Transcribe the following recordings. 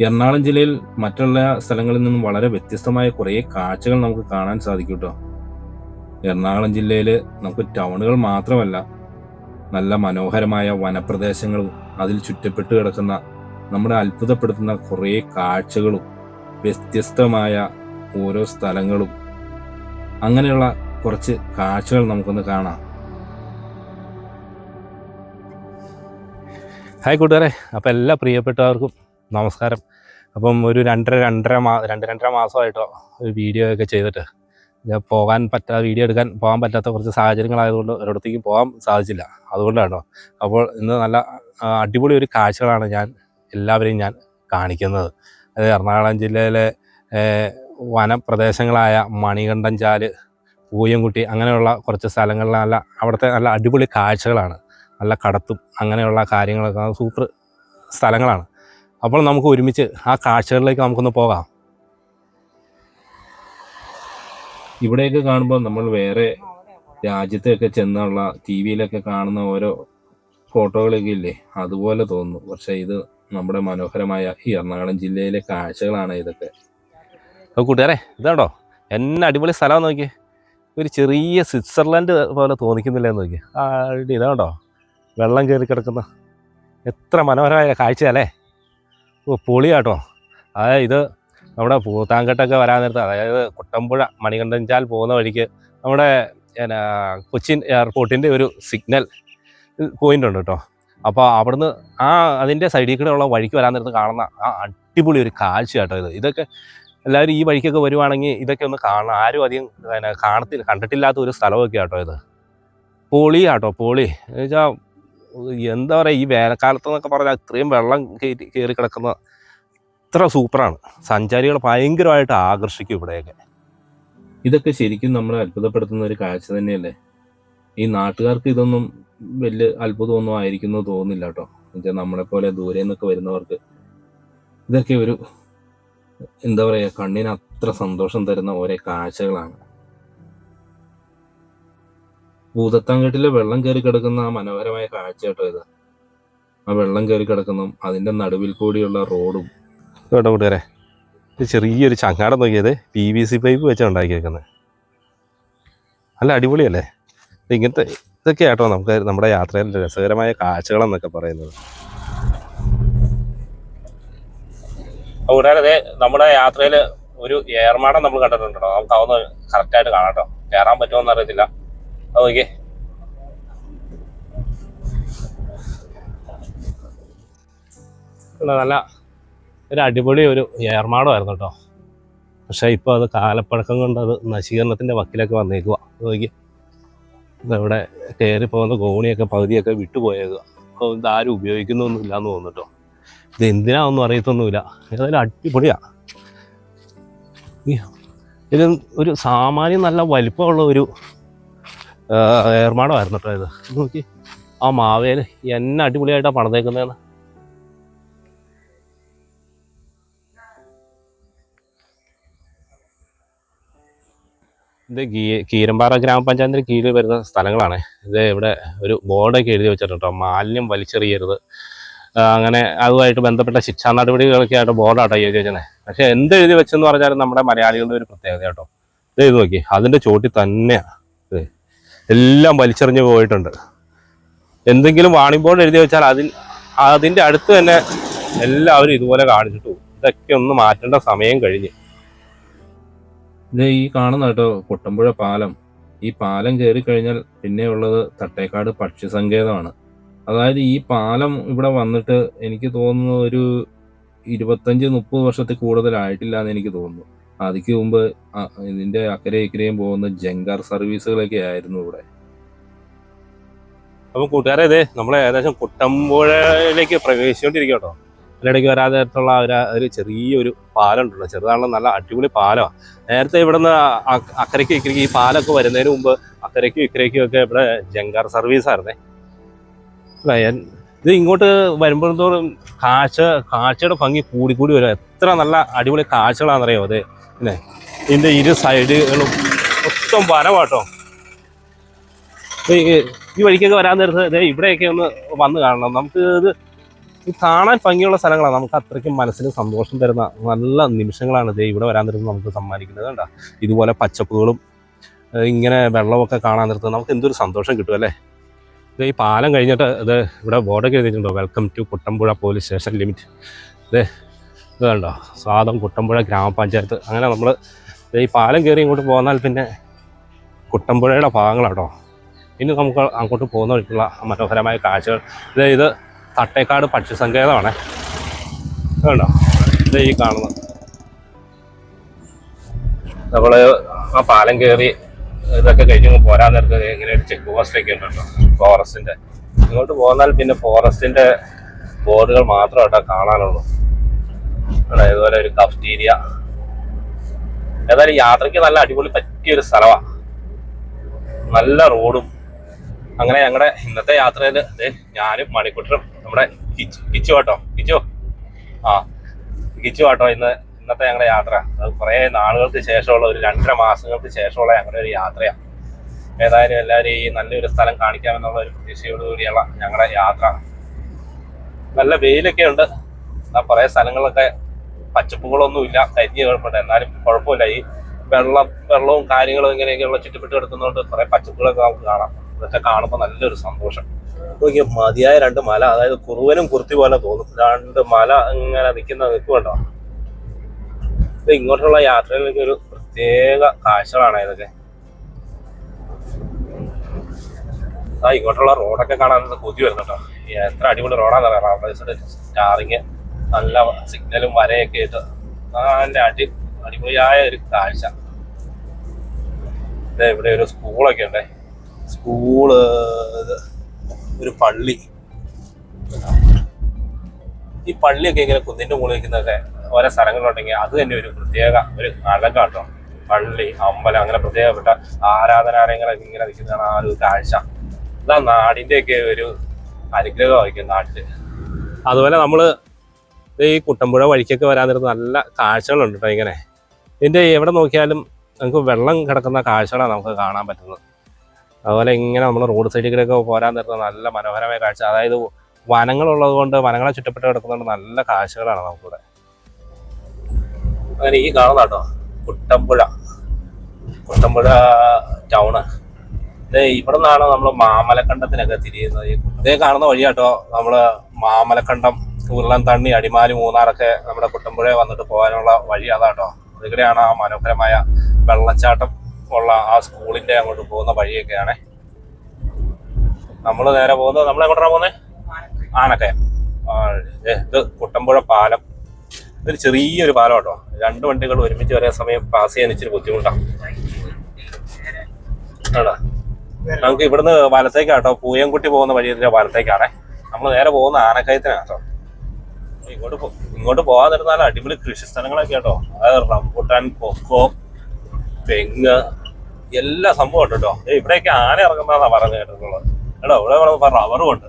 എറണാകുളം ജില്ലയിൽ മറ്റുള്ള സ്ഥലങ്ങളിൽ നിന്നും വളരെ വ്യത്യസ്തമായ കുറേ കാഴ്ചകൾ നമുക്ക് കാണാൻ സാധിക്കും കേട്ടോ. എറണാകുളം ജില്ലയിൽ നമുക്ക് ടൗണുകൾ മാത്രമല്ല, നല്ല മനോഹരമായ വനപ്രദേശങ്ങളും അതിൽ ചുറ്റപ്പെട്ട് കിടക്കുന്ന നമ്മളെ അത്ഭുതപ്പെടുത്തുന്ന കുറേ കാഴ്ചകളും വ്യത്യസ്തമായ ഓരോ സ്ഥലങ്ങളും അങ്ങനെയുള്ള കുറച്ച് കാഴ്ചകൾ നമുക്കൊന്ന് കാണാം. ഹായ് കൂട്ടുകാരെ, അപ്പോൾ എല്ലാ പ്രിയപ്പെട്ടവർക്കും നമസ്കാരം. അപ്പം ഒരു രണ്ടര മാസമായിട്ടോ ഒരു വീഡിയോ ഒക്കെ ചെയ്തിട്ട് ഞാൻ വീഡിയോ എടുക്കാൻ പോകാൻ പറ്റാത്ത കുറച്ച് സാഹചര്യങ്ങളായതുകൊണ്ട് ഒരിടത്തേക്കും പോകാൻ സാധിച്ചില്ല. അതുകൊണ്ടാണോ. അപ്പോൾ ഇന്ന് നല്ല അടിപൊളി ഒരു കാഴ്ചകളാണ് എല്ലാവരെയും കാണിക്കുന്നത്. അത് എറണാകുളം ജില്ലയിലെ വനപ്രദേശങ്ങളായ മണികണ്ഠൻചാല്, പൂയംകുട്ടി അങ്ങനെയുള്ള കുറച്ച് സ്ഥലങ്ങളിൽ അവിടുത്തെ നല്ല അടിപൊളി കാഴ്ചകളാണ്. നല്ല കടത്തും അങ്ങനെയുള്ള കാര്യങ്ങളൊക്കെ സൂപ്പർ സ്ഥലങ്ങളാണ്. അപ്പോൾ നമുക്ക് ഒരുമിച്ച് ആ കാഴ്ചകളിലേക്ക് നമുക്കൊന്ന് പോകാം. ഇവിടെയൊക്കെ കാണുമ്പോൾ നമ്മൾ വേറെ രാജ്യത്തൊക്കെ ചെന്നുള്ള ടി വിയിലൊക്കെ കാണുന്ന ഓരോ ഫോട്ടോകളൊക്കെ ഇല്ലേ, അതുപോലെ തോന്നുന്നു. പക്ഷേ ഇത് നമ്മുടെ മനോഹരമായ ഈ എറണാകുളം ജില്ലയിലെ കാഴ്ചകളാണ് ഇതൊക്കെ. അപ്പോൾ കൂട്ടുകാരെ, ഇതാണ്ടോ എന്നെ അടിപൊളി സ്ഥലം നോക്കി. ഒരു ചെറിയ സ്വിറ്റ്സർലൻഡ് പോലെ തോന്നിക്കുന്നില്ലെന്ന് നോക്കി. ഇതാണ്ടോ വെള്ളം കയറി കിടക്കുന്ന എത്ര മനോഹരമായ കാഴ്ചയല്ലേ. പൊളിയാട്ടോ. അതായത് ഇത് നമ്മുടെ പൂത്താങ്കട്ടൊക്കെ വരാൻ നേരത്ത്, അതായത് കുട്ടമ്പുഴ മണികണ്ഠൻചാൽ പോകുന്ന വഴിക്ക് നമ്മുടെ കൊച്ചിൻ എയർപോർട്ടിൻ്റെ ഒരു സിഗ്നൽ പോയിൻ്റ് ഉണ്ട് കേട്ടോ. അപ്പോൾ അവിടുന്ന് അതിൻ്റെ സൈഡിൽ കൂടെ ഉള്ള വഴിക്ക് വരാൻ നേരത്ത് കാണുന്ന അടിപൊളി ഒരു കാഴ്ച കേട്ടോ ഇതൊക്കെ എല്ലാവരും ഈ വഴിക്കൊക്കെ വരുവാണെങ്കിൽ ഇതൊക്കെ ഒന്ന് കാണണം. ആരും അധികം കണ്ടിട്ടില്ലാത്ത ഒരു സ്ഥലമൊക്കെ ആട്ടോ ഇത്. പൊളിയാട്ടോ, പൊളി എന്ന് വെച്ചാൽ എന്താ പറയുക, ഈ വേനൽക്കാലത്ത് എന്നൊക്കെ പറഞ്ഞാൽ ഇത്രയും വെള്ളം കയറി കിടക്കുന്ന ഇത്ര സൂപ്പറാണ്. സഞ്ചാരികൾ ഭയങ്കരമായിട്ട് ആകർഷിക്കും ഇവിടെയൊക്കെ. ഇതൊക്കെ ശരിക്കും നമ്മളെ അത്ഭുതപ്പെടുത്തുന്ന ഒരു കാഴ്ച തന്നെയല്ലേ. ഈ നാട്ടുകാർക്ക് ഇതൊന്നും വലിയ അത്ഭുതമൊന്നും ആയിരിക്കുന്നു തോന്നുന്നില്ല കേട്ടോ. എന്നുവെച്ചാൽ നമ്മളെപ്പോലെ ദൂരെ നിന്നൊക്കെ വരുന്നവർക്ക് ഇതൊക്കെ ഒരു എന്താ പറയുക, കണ്ണിന് അത്ര സന്തോഷം തരുന്ന ഓരോ കാഴ്ചകളാണ്. ഭൂതത്താൻകെട്ടിലെ വെള്ളം കയറി കിടക്കുന്ന ആ മനോഹരമായ കാഴ്ച കേട്ടോ ഇത്. ആ വെള്ളം കയറി കിടക്കുന്നതും അതിൻ്റെ നടുവിൽ കൂടിയുള്ള റോഡും കേട്ടോ കൂട്ടുകാരെ. ഇത് ചെറിയൊരു ചങ്ങാടം നോക്കിയത് PVC പൈപ്പ് വെച്ചാണ് ഉണ്ടാക്കിയേക്കുന്നത്. നല്ല അടിപൊളിയല്ലേ. ഇതൊക്കെ ആട്ടോ നമുക്ക് നമ്മുടെ യാത്രയിൽ രസകരമായ കാഴ്ചകളെന്നൊക്കെ പറയുന്നത്. കൂട്ടുകാരെ, നമ്മുടെ യാത്രയിൽ ഒരു ഏർമാടം നമ്മൾ കണ്ടിട്ടുണ്ടോ. നമുക്ക് അതൊന്ന് കറക്റ്റായിട്ട് കാണാം കേട്ടോ. കയറാൻ പറ്റുമോന്ന് അറിയത്തില്ല. അത് നോക്കിയേ. നല്ല ഒരു അടിപൊളി ഒരു ഏർമാടമായിരുന്നു കേട്ടോ. പക്ഷേ ഇപ്പോൾ അത് കാലപ്പഴക്കം കൊണ്ട് അത് നശീകരണത്തിൻ്റെ വക്കിലൊക്കെ വന്നേക്കുക. നോക്കി ഇതവിടെ കയറി പോകുന്ന ഗോണിയൊക്കെ പകുതിയൊക്കെ വിട്ടുപോയേക്കുക. അപ്പോൾ ഇതാരും ഉപയോഗിക്കുന്നൊന്നും ഇല്ലയെന്ന് തോന്നുന്നു കേട്ടോ. ഇത് എന്തിനാണെന്നും അറിയത്തൊന്നുമില്ല. ഏതായാലും അടിപൊളിയാണ്. ഇത് ഒരു സാമാന്യം നല്ല വലിപ്പമുള്ള ഒരു ഏർമാടമായിരുന്നു കേട്ടോ ഇത്. നോക്കി ആ മാവേൽ എന്നെ അടിപൊളിയായിട്ടാണ് പണിതേക്കുന്നതെന്ന്. ഇത് കീരമ്പാറ ഗ്രാമപഞ്ചായത്തിന് കീഴിൽ വരുന്ന സ്ഥലങ്ങളാണ്. ഇത് ഇവിടെ ഒരു ബോർഡൊക്കെ എഴുതി വെച്ചിട്ടുണ്ടോ, മാലിന്യം വലിച്ചെറിയരുത്, അങ്ങനെ അതുമായിട്ട് ബന്ധപ്പെട്ട ശിക്ഷാ നടപടികളൊക്കെ ആയിട്ട് ബോർഡാട്ടോ എഴുതി വെച്ചത്. പക്ഷെ എന്ത് എഴുതി വെച്ചെന്ന് പറഞ്ഞാലും നമ്മുടെ മലയാളികളുടെ ഒരു പ്രത്യേകത കേട്ടോ. ഇത് എഴുതി നോക്കി, അതിൻ്റെ ചോട്ടിൽ തന്നെയാണ് ഇത് എല്ലാം വലിച്ചെറിഞ്ഞ് പോയിട്ടുണ്ട്. എന്തെങ്കിലും വാണിംഗ് ബോർഡ് എഴുതി വെച്ചാൽ അതിൻ്റെ അടുത്ത് തന്നെ എല്ലാവരും ഇതുപോലെ കാണിച്ചിട്ടു. ഇതൊക്കെ ഒന്ന് മാറ്റേണ്ട സമയം കഴിഞ്ഞ്. ഇത് ഈ കാണുന്ന കേട്ടോ കുട്ടമ്പുഴ പാലം. ഈ പാലം കയറി കഴിഞ്ഞാൽ പിന്നെ ഉള്ളത് തട്ടേക്കാട് പക്ഷി സങ്കേതമാണ്. അതായത് ഈ പാലം ഇവിടെ വന്നിട്ട് എനിക്ക് തോന്നുന്നു ഒരു 25-30 വർഷത്തിൽ കൂടുതലായിട്ടില്ല എന്ന് എനിക്ക് തോന്നുന്നു. അതിക്ക് മുമ്പ് ഇതിന്റെ അക്കരെ ഇക്കരെയും പോകുന്ന ജങ്കാർ സർവീസുകളൊക്കെ ആയിരുന്നു ഇവിടെ. അപ്പം കൂട്ടുകാരെ, ഇത് നമ്മൾ ഏകദേശം കുട്ടമ്പുഴയിലേക്ക് പ്രവേശിച്ചുകൊണ്ടിരിക്കും കേട്ടോ. അതിനിടയ്ക്ക് വരാതെത്തുള്ള ഒരു ചെറിയൊരു പാലം ഉണ്ടല്ലോ. ചെറുതാണല്ലോ, നല്ല അടിപൊളി പാലമാണ്. നേരത്തെ ഇവിടെ നിന്ന് അക്കരയ്ക്കും ഇക്കരയ്ക്ക് ഈ പാലമൊക്കെ വരുന്നതിന് മുമ്പ് അക്കരയ്ക്കും ഇക്കരയ്ക്കും ഒക്കെ ഇവിടെ ജങ്കാർ സർവീസായിരുന്നേ. ഇത് ഇങ്ങോട്ട് വരുമ്പോഴത്തോറും കാഴ്ചയുടെ ഭംഗി കൂടി വരും. എത്ര നല്ല അടിപൊളി കാഴ്ചകളാണെന്നറിയാമോ അത്. പിന്നെ ഇതിൻ്റെ ഇരു സൈഡുകളും മൊത്തം വനമാട്ടോ. ഈ വഴിക്കൊക്കെ വരാൻ നേരത്ത് ഇവിടെയൊക്കെ ഒന്ന് വന്ന് കാണണം. നമുക്ക് ഇത് ഈ കാണാൻ ഭംഗിയുള്ള സ്ഥലങ്ങളാണ്, നമുക്ക് അത്രയ്ക്കും മനസ്സിന് സന്തോഷം തരുന്ന നല്ല നിമിഷങ്ങളാണ് ഇത് ഇവിടെ വരാൻ നേരത്ത് നമുക്ക് സമ്മാനിക്കുന്നത്. കണ്ട ഇതുപോലെ പച്ചപ്പുകളും ഇങ്ങനെ വെള്ളമൊക്കെ കാണാൻ നേരത്ത് നമുക്ക് എന്തൊരു സന്തോഷം കിട്ടും അല്ലേ. ഇത് ഈ പാലം കഴിഞ്ഞിട്ട് ഇത് ഇവിടെ ബോർഡൊക്കെ എഴുതിയിട്ടുണ്ടോ, welcome to Kuttampuzha police station limit. ഇത് കണ്ടോ, സ്വാദം കുട്ടമ്പുഴ ഗ്രാമപഞ്ചായത്ത്. അങ്ങനെ നമ്മൾ ഈ പാലം കയറി ഇങ്ങോട്ട് പോന്നാൽ പിന്നെ കുട്ടമ്പുഴയുടെ ഭാഗങ്ങളാട്ടോ. ഇനി നമുക്ക് അങ്ങോട്ട് പോകുന്ന വഴിക്കുള്ള മനോഹരമായ കാഴ്ചകൾ. ഇത് തട്ടേക്കാട് പക്ഷി സങ്കേതമാണ്. കണ്ടോ, ഇത് ഈ കാണുന്നത്. നമ്മൾ ആ പാലം കയറി ഇതൊക്കെ കഴിഞ്ഞ് പോരാൻ നേരത്ത് ഇങ്ങനെ ഒരു ചെക്ക് പോസ്റ്റൊക്കെ ഉണ്ടല്ലോ ഫോറസ്റ്റിൻ്റെ. ഇങ്ങോട്ട് പോന്നാൽ പിന്നെ ഫോറസ്റ്റിൻ്റെ ബോർഡുകൾ മാത്രമായിട്ടാ കാണാനുള്ളൂ. ഇതുപോലെ ഒരു കഫ്റ്റീരിയ. ഏതായാലും യാത്രയ്ക്ക് നല്ല അടിപൊളി പറ്റിയൊരു സ്ഥലമാണ്, നല്ല റോഡും. അങ്ങനെ ഞങ്ങളുടെ ഇന്നത്തെ യാത്രയിൽ ഞാനും മണിക്കുട്ടനും നമ്മുടെ കിച്ചു കേട്ടോ, കിച്ചു കേട്ടോ ഇന്നത്തെ ഞങ്ങളുടെ യാത്ര. അത് കുറേ നാളുകൾക്ക് ശേഷമുള്ള ഒരു 2.5 മാസങ്ങൾക്ക് ശേഷമുള്ള ഞങ്ങളുടെ ഒരു യാത്രയാണ്. ഏതായാലും എല്ലാവരും ഈ നല്ലൊരു സ്ഥലം കാണിക്കാമെന്നുള്ള ഒരു പ്രതീക്ഷയോടുകൂടിയുള്ള ഞങ്ങളുടെ യാത്ര. നല്ല വെയിലൊക്കെ ഉണ്ട്, എന്നാൽ കുറേ സ്ഥലങ്ങളൊക്കെ പച്ചപ്പുകളൊന്നുമില്ല, കരിഞ്ഞ് കിടപ്പുണ്ട്. എന്നാലും കുഴപ്പമില്ല, ഈ വെള്ളവും കാര്യങ്ങളും ഇങ്ങനെയൊക്കെയുള്ള ചുറ്റുപെട്ട് കിടക്കുന്നതുകൊണ്ട് കുറേ പച്ചപ്പുകളൊക്കെ നമുക്ക് കാണാം. ഇതൊക്കെ കാണുമ്പോൾ നല്ലൊരു സന്തോഷം. നോക്കിയാൽ മതിയായ 2 മല, അതായത് കുറുവനും കുർത്തി പോലെ തോന്നും. 2 മല ഇങ്ങനെ നിൽക്കുന്നുണ്ടോ. ഇത് ഇങ്ങോട്ടുള്ള യാത്രയിലേക്ക് ഒരു പ്രത്യേക കാഴ്ചകളാണ് ഇതൊക്കെ. ഇങ്ങോട്ടുള്ള റോഡൊക്കെ കാണാൻ കൊതി വരുന്നുണ്ടോ. എത്ര അടിപൊളി റോഡാന്ന് പറയാം. സ്റ്റാറിങ്, നല്ല സിഗ്നലും വരയൊക്കെ ആയിട്ട് നല്ല അടിപൊളിയായ ഒരു കാഴ്ച. ഇവിടെ ഒരു സ്കൂളൊക്കെ ഉണ്ട്, സ്കൂള്, ഒരു പള്ളി. ഈ പള്ളിയൊക്കെ ഇങ്ങനെ കുന്നിന്റെ മുകളിൽ നിൽക്കുന്നതൊക്കെ ഓരോ സ്ഥലങ്ങളുണ്ടെങ്കിൽ അത് തന്നെ ഒരു പ്രത്യേക ഒരു അഴകാട്ടോ. പള്ളി, അമ്പലം, അങ്ങനെ പ്രത്യേകപ്പെട്ട ആരാധനാലയങ്ങളൊക്കെ ഇങ്ങനെ നിൽക്കുന്നതാണ് ആ ഒരു കാഴ്ച. ഇതാ നാടിൻ്റെയൊക്കെ ഒരു അനുഗ്രഹമായിരിക്കും നാട്ടില്. അതുപോലെ നമ്മൾ ഈ കുട്ടമ്പുഴ വഴിക്കൊക്കെ വരാൻ നേരത്ത് നല്ല കാഴ്ചകളുണ്ട് കേട്ടോ. ഇങ്ങനെ ഇതിൻ്റെ എവിടെ നോക്കിയാലും നമുക്ക് വെള്ളം കിടക്കുന്ന കാഴ്ചകളാണ് നമുക്ക് കാണാൻ പറ്റുന്നത്. അതുപോലെ ഇങ്ങനെ നമ്മൾ റോഡ് സൈഡിലൊക്കെ പോരാൻ നേരത്ത് നല്ല മനോഹരമായ കാഴ്ച. അതായത് വനങ്ങളുള്ളത് കൊണ്ട്, വനങ്ങളെ ചുറ്റപ്പെട്ട് കിടക്കുന്നതുകൊണ്ട് നല്ല കാഴ്ചകളാണ് നമുക്കിവിടെ. അങ്ങനെ ഈ കാണുന്ന കേട്ടോ കുട്ടമ്പുഴ ടൗണ്. ഇവിടെ നിന്നാണ് നമ്മൾ മാമലക്കണ്ടത്തിനൊക്കെ തിരിയുന്നത്. ഇതേ കാണുന്ന വഴിയാട്ടോ നമ്മൾ മാമലക്കണ്ടം, ഉരുളൻതണ്ണി, അടിമാലി, മൂന്നാറൊക്കെ നമ്മുടെ കുട്ടമ്പുഴ വന്നിട്ട് പോകാനുള്ള വഴി അതാട്ടോ. ഇതിലൂടെയാണ് ആ മനോഹരമായ വെള്ളച്ചാട്ടം ഉള്ള ആ സ്കൂളിന്റെ അങ്ങോട്ട് പോകുന്ന വഴിയൊക്കെയാണ്. നമ്മൾ നേരെ പോകുന്നത്, നമ്മളെങ്ങോട്ടാണ് പോകുന്നത്? ആനക്കയം. ഇത് കുട്ടമ്പുഴ പാലം. ഇതൊരു ചെറിയൊരു പാലം കേട്ടോ. 2 വണ്ടികൾ ഒരുമിച്ച് ഒരേ സമയം പാസ് ചെയ്യാൻ ഇച്ചിരി ബുദ്ധിമുട്ടാണ്. ആണോ, നമുക്ക് ഇവിടുന്ന് വലത്തേക്കാട്ടോ, പൂയംകുട്ടി പോകുന്ന വഴിയുടെ വലത്തേക്കാണേ. നമ്മൾ നേരെ പോകുന്ന ആനക്കയത്തിനാട്ടോ. ഇങ്ങോട്ട് പോകാൻ നിർത്താൻ അടിപൊളി കൃഷി സ്ഥലങ്ങളൊക്കെ കേട്ടോ. അതായത് റംബൂട്ടാൻ, കൊക്കോ, തെങ്ങ്, എല്ലാ സംഭവം ഉണ്ട് കേട്ടോ. ഇവിടെയൊക്കെ ആന ഇറങ്ങുന്നതാണ് പറഞ്ഞു കേട്ടിട്ടുള്ളത് കേട്ടോ. ഇവിടെ റബ്ബറും ഉണ്ട്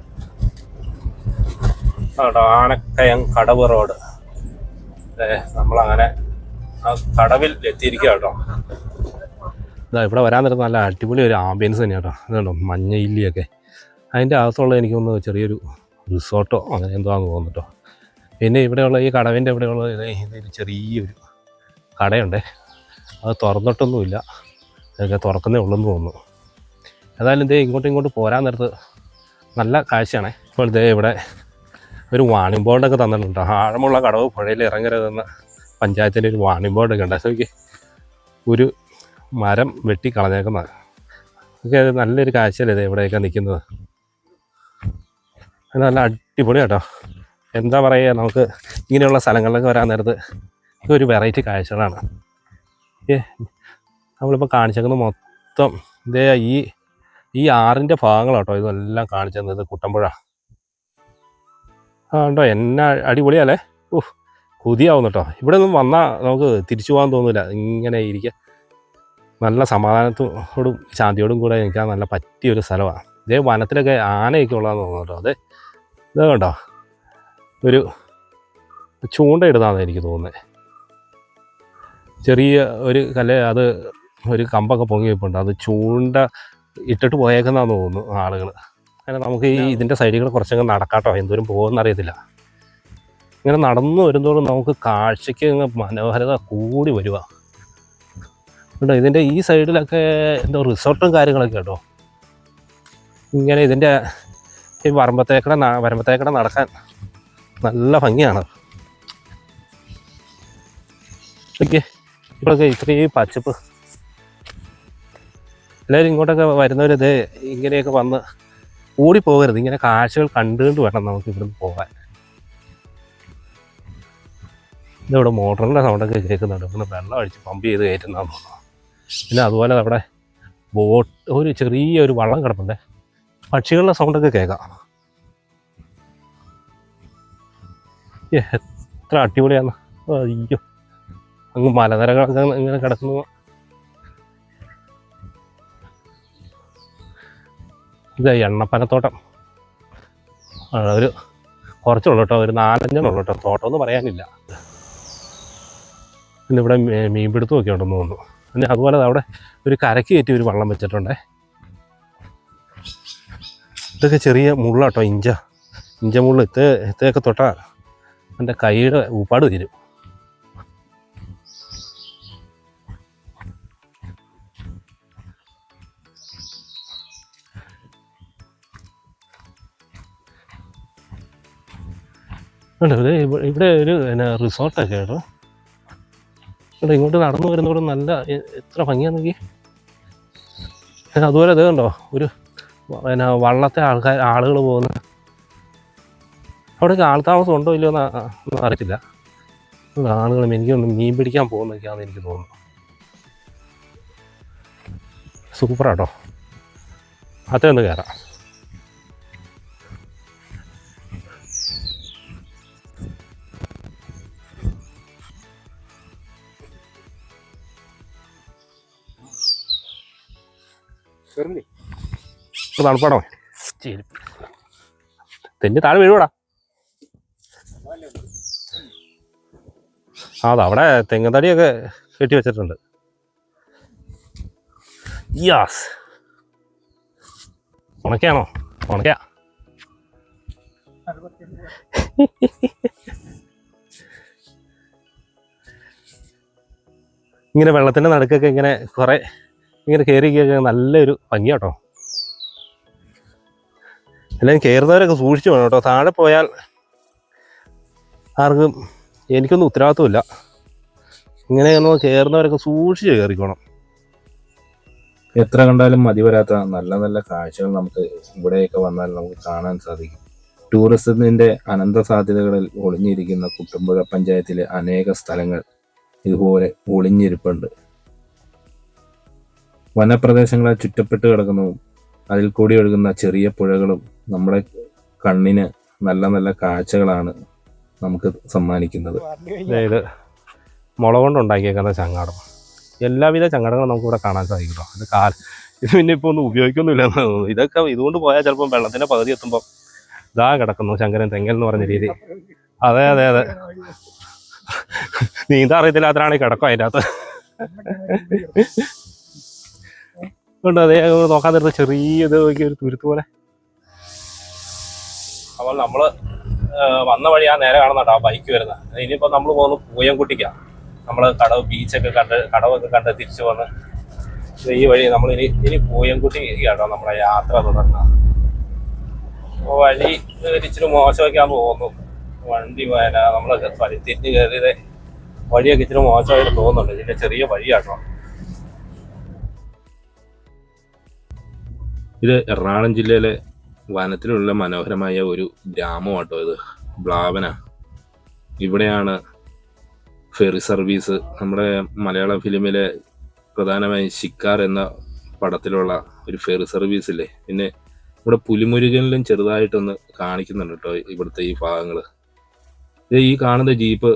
കേട്ടോ. ആനക്കയം കടവ് റോഡ്. നമ്മളങ്ങനെ ആ കടവിൽ എത്തിയിരിക്കുക കേട്ടോ. ഇവിടെ വരാൻ നേരത്ത് നല്ല അടിപൊളി ഒരു ആംബിയൻസ് തന്നെയാണ് കേട്ടോ. അതുകൊണ്ടോ മഞ്ഞ ഇല്ലിയൊക്കെ. അതിൻ്റെ അകത്തുള്ള എനിക്കൊന്ന് ചെറിയൊരു റിസോർട്ടോ അങ്ങനെ എന്താണെന്ന് തോന്നുന്നു കേട്ടോ. പിന്നെ ഇവിടെയുള്ള ഈ കടവിൻ്റെ ഇവിടെയുള്ള ഇതൊരു ചെറിയൊരു കടയുണ്ട്, അത് തുറന്നിട്ടൊന്നുമില്ല, അതൊക്കെ തുറക്കുന്നേ ഉള്ളെന്ന് തോന്നുന്നു. ഏതായാലും ഇങ്ങോട്ട് പോരാൻ നേരത്ത് നല്ല കാഴ്ചയാണ്. ഇപ്പോൾ ഇവിടെ ഒരു വാണിംഗ് ബോർഡൊക്കെ തന്നിട്ടുണ്ട്. ആഴമുള്ള കടവ് പുഴയിൽ ഇറങ്ങരുതെന്ന് പഞ്ചായത്തിൻ്റെ ഒരു വാണിംഗ് ബോർഡൊക്കെ ഉണ്ട്. അതൊക്കെ ഒരു മരം വെട്ടി കളഞ്ഞേക്കുന്നതാണ്. ഒക്കെ നല്ലൊരു കാഴ്ചയല്ലേ ഇവിടെയൊക്കെ നിൽക്കുന്നത്. നല്ല അടിപൊളി കേട്ടോ. എന്താ പറയുക, നമുക്ക് ഇങ്ങനെയുള്ള സ്ഥലങ്ങളിലൊക്കെ വരാൻ നേരത്ത് ഒരു വെറൈറ്റി കാഴ്ചകളാണ്. നമ്മളിപ്പോൾ കാണിച്ചേക്കുന്നത് മൊത്തം ഈ ആറിൻ്റെ ഭാഗങ്ങളാട്ടോ. ഇതെല്ലാം കാണിച്ചു തന്നത് കുട്ടമ്പുഴ ഉണ്ടോ. എന്നാ അടിപൊളിയല്ലേ. കൊതിയാവുന്നു കേട്ടോ. ഇവിടെ ഒന്നും വന്നാൽ നമുക്ക് തിരിച്ചു പോകാൻ തോന്നില്ല. ഇങ്ങനെ ഇരിക്കുക നല്ല സമാധാനത്തോടും ശാന്തിയോടും കൂടെ നിൽക്കാൻ നല്ല പറ്റിയൊരു സ്ഥലമാണ്. വനത്തിലൊക്കെ ആനയൊക്കെ ഉള്ളതെന്ന് തോന്നുന്നു കേട്ടോ. ഇത് കണ്ടോ, ഒരു ചൂണ്ടയിടുന്നതാണ് എനിക്ക് തോന്നുന്നത്. ചെറിയ ഒരു കല്ല്, അത് ഒരു കമ്പൊക്കെ പൊങ്ങി വെപ്പുണ്ട്. അത് ചൂണ്ട ഇട്ടിട്ട് പോയേക്കുന്നതാണെന്ന് തോന്നുന്നു ആളുകൾ. അങ്ങനെ നമുക്ക് ഇതിൻ്റെ സൈഡിൽ കുറച്ചങ്ങ് നടക്കാട്ടോ. എന്തോരം പോകുമെന്ന് അറിയത്തില്ല. ഇങ്ങനെ നടന്നു വരുന്നതോറും നമുക്ക് കാഴ്ചയ്ക്ക് മനോഹരത കൂടി വരിക കേട്ടോ. ഇതിൻ്റെ ഈ സൈഡിലൊക്കെ എന്തോ റിസോർട്ടും കാര്യങ്ങളൊക്കെ കേട്ടോ. ഇങ്ങനെ ഇതിൻ്റെ ഈ വരമ്പത്തേക്കടെ നടക്കാൻ നല്ല ഭംഗിയാണ്. ഓക്കെ, ഇപ്പോഴൊക്കെ ഇത്രയും പച്ചപ്പ്. എല്ലാവരും ഇങ്ങോട്ടൊക്കെ വരുന്നവരിത് ഇങ്ങനെയൊക്കെ വന്ന് ഓടിപ്പോകരുത്. ഇങ്ങനെ കാഴ്ചകൾ കണ്ടുകൊണ്ട് വേണം നമുക്ക് ഇവിടുന്ന് പോകാൻ. ഇതിവിടെ മോട്ടറിൻ്റെ സൗണ്ടൊക്കെ കേൾക്കുന്നുണ്ട്. ഇവിടുന്ന് വെള്ളം അടിച്ച് പമ്പ് ചെയ്ത് കയറ്റുന്നതാണെന്ന് തോന്നുന്നു. പിന്നെ അതുപോലെ അവിടെ ഒരു ചെറിയൊരു വള്ളം കിടപ്പുണ്ട്. പക്ഷികളുടെ സൗണ്ടൊക്കെ കേൾക്കാം. എത്ര അടിപൊളിയാണ്. അയ്യോ, അങ്ങ് മലനിരകളൊക്കെ ഇങ്ങനെ കിടക്കുന്നു. ഇത് എണ്ണപ്പനത്തോട്ടം. ഒരു കുറച്ചുള്ളൂ കേട്ടോ, ഒരു 4-5 കേട്ടോ. തോട്ടമൊന്നും പറയാനില്ല. പിന്നെ ഇവിടെ മീൻപിടുത്തമൊക്കെ ഉണ്ടെന്ന് തോന്നുന്നു. പിന്നെ അതുപോലെ അവിടെ ഒരു കരക്ക് കയറ്റി ഒരു വള്ളം വെച്ചിട്ടുണ്ടേ. ഇതൊക്കെ ചെറിയ മുള്ളാട്ടോ, ഇഞ്ച മുള്ള. ഇതൊക്കെ തൊട്ടാൽ എൻ്റെ കൈയുടെ ഉപ്പാട് തീരും. ഇവിടെ ഒരു റിസോർട്ടൊക്കെ കേട്ടോ. ഇങ്ങോട്ട് നടന്നു വരുന്നതോടെ നല്ല എത്ര ഭംഗിയാണെങ്കിൽ. അതുപോലെ ഇത് കണ്ടോ, ഒരു വള്ളത്തെ ആളുകൾ പോകുന്ന അവിടെയൊക്കെ ആൾതാമസം ഉണ്ടോ ഇല്ലയോ എന്ന് അറിയത്തില്ല. ആളുകളും എനിക്കൊന്ന് മീൻ പിടിക്കാൻ പോകുന്നൊക്കെയാണെന്ന് എനിക്ക് തോന്നുന്നു. സൂപ്പറാട്ടോ. അതൊന്ന് കയറാം. തണുപ്പാടോ, തെന്നി താഴെ വീഴുവാടാ. അതവിടെ തെങ്ങുതടിയൊക്കെ കെട്ടി വെച്ചിട്ടുണ്ട്. യാസ്, ഉണക്കയാണോ? ഉണക്കയാ. ഇങ്ങനെ വെള്ളത്തിൻ്റെ നടുക്കൊക്കെ ഇങ്ങനെ കുറേ ഇങ്ങനെ കയറിയൊക്കെ നല്ലൊരു ഭംഗിയാട്ടോ. എല്ലാവരും കയറുന്നവരൊക്കെ സൂക്ഷിച്ചു വേണം കേട്ടോ. താഴെ പോയാൽ ആർക്കും എനിക്കൊന്നും ഉത്തരവാദിത്വമില്ല. ഇങ്ങനെയൊന്നും കയറുന്നവരൊക്കെ സൂക്ഷിച്ച് കയറിക്കോണം. എത്ര കണ്ടാലും മതി വരാത്ത നല്ല നല്ല കാഴ്ചകൾ നമുക്ക് ഇവിടെയൊക്കെ വന്നാൽ നമുക്ക് കാണാൻ സാധിക്കും. ടൂറിസത്തിൻ്റെ അനന്ത സാധ്യതകളിൽ ഒളിഞ്ഞിരിക്കുന്ന കുട്ടമ്പുഴ പഞ്ചായത്തിലെ അനേക സ്ഥലങ്ങൾ ഇതുപോലെ ഒളിഞ്ഞിരിപ്പുണ്ട്. വനപ്രദേശങ്ങളെ ചുറ്റപ്പെട്ട് കിടക്കുന്നതും അതിൽ കൂടി ഒഴുകുന്ന ചെറിയ പുഴകളും നമ്മുടെ കണ്ണിന് നല്ല നല്ല കാഴ്ചകളാണ് നമുക്ക് സമ്മാനിക്കുന്നത്. അതായത് മുള കൊണ്ടുണ്ടാക്കിയേക്കുന്ന ചങ്ങാടം, എല്ലാവിധ ചങ്ങാടങ്ങളും നമുക്കിവിടെ കാണാൻ സാധിക്കും. ഇത് പിന്നെ ഇപ്പോൾ ഒന്നും ഉപയോഗിക്കൊന്നുമില്ല എന്ന് തോന്നുന്നു. ഇതൊക്കെ ഇതുകൊണ്ട് പോയാൽ ചിലപ്പം വെള്ളത്തിൻ്റെ പകുതി എത്തുമ്പം ഇതാ കിടക്കുന്നു ശങ്കരൻ തെങ്ങൽ എന്ന് പറഞ്ഞ രീതി. അതെ അതെ അതെ, നീന്താ അറിയത്തില്ലാത്തതാണ് ഈ കിടക്കും അതിൻ്റെ അകത്ത്. ഉണ്ട്, അതേ നോക്കാൻ നേരത്തെ ചെറിയ ഇത് ഒരു തുരുത്ത് പോലെ. അപ്പോൾ നമ്മൾ വന്ന വഴി ആ നേരെ കാണുന്നുണ്ടോ ആ ബൈക്ക് വരുന്നത്. ഇനിയിപ്പോൾ നമ്മൾ പോകുന്നു പൂയംകുട്ടിക്കാണ്. നമ്മൾ ബീച്ചൊക്കെ കടവൊക്കെ കണ്ട് തിരിച്ചു വന്ന് ഈ വഴി നമ്മൾ ഇനി പൂയംകുട്ടി കേട്ടോ നമ്മുടെ യാത്ര തുടർന്നത്. വഴി ഇച്ചിരി മോശമൊക്കെ ആണെന്ന് തോന്നുന്നു. വണ്ടി നമ്മൾ തിരിഞ്ഞ് കയറിയത് വഴിയൊക്കെ ഇച്ചിരി മോശമായിട്ട് തോന്നുന്നുണ്ട്. ഇതിൻ്റെ ചെറിയ വഴിയാട്ടോ. ഇത് എറണാകുളം ജില്ലയിലെ വനത്തിലുള്ള മനോഹരമായ ഒരു ഗ്രാമമാട്ടോ. ഇത് ബ്ലാവന. ഇവിടെയാണ് ഫെറി സർവീസ്. നമ്മുടെ മലയാളം ഫിലിമിലെ പ്രധാനമായും ശിക്കാർ എന്ന പടത്തിലുള്ള ഒരു ഫെറി സർവീസ് ഇല്ലേ. പിന്നെ ഇവിടെ പുലിമുരുകനിലും ചെറുതായിട്ടൊന്ന് കാണിക്കുന്നുണ്ട് കേട്ടോ ഇവിടുത്തെ ഈ ഭാഗങ്ങൾ. ഇത് ഈ കാണുന്ന ജീപ്പ്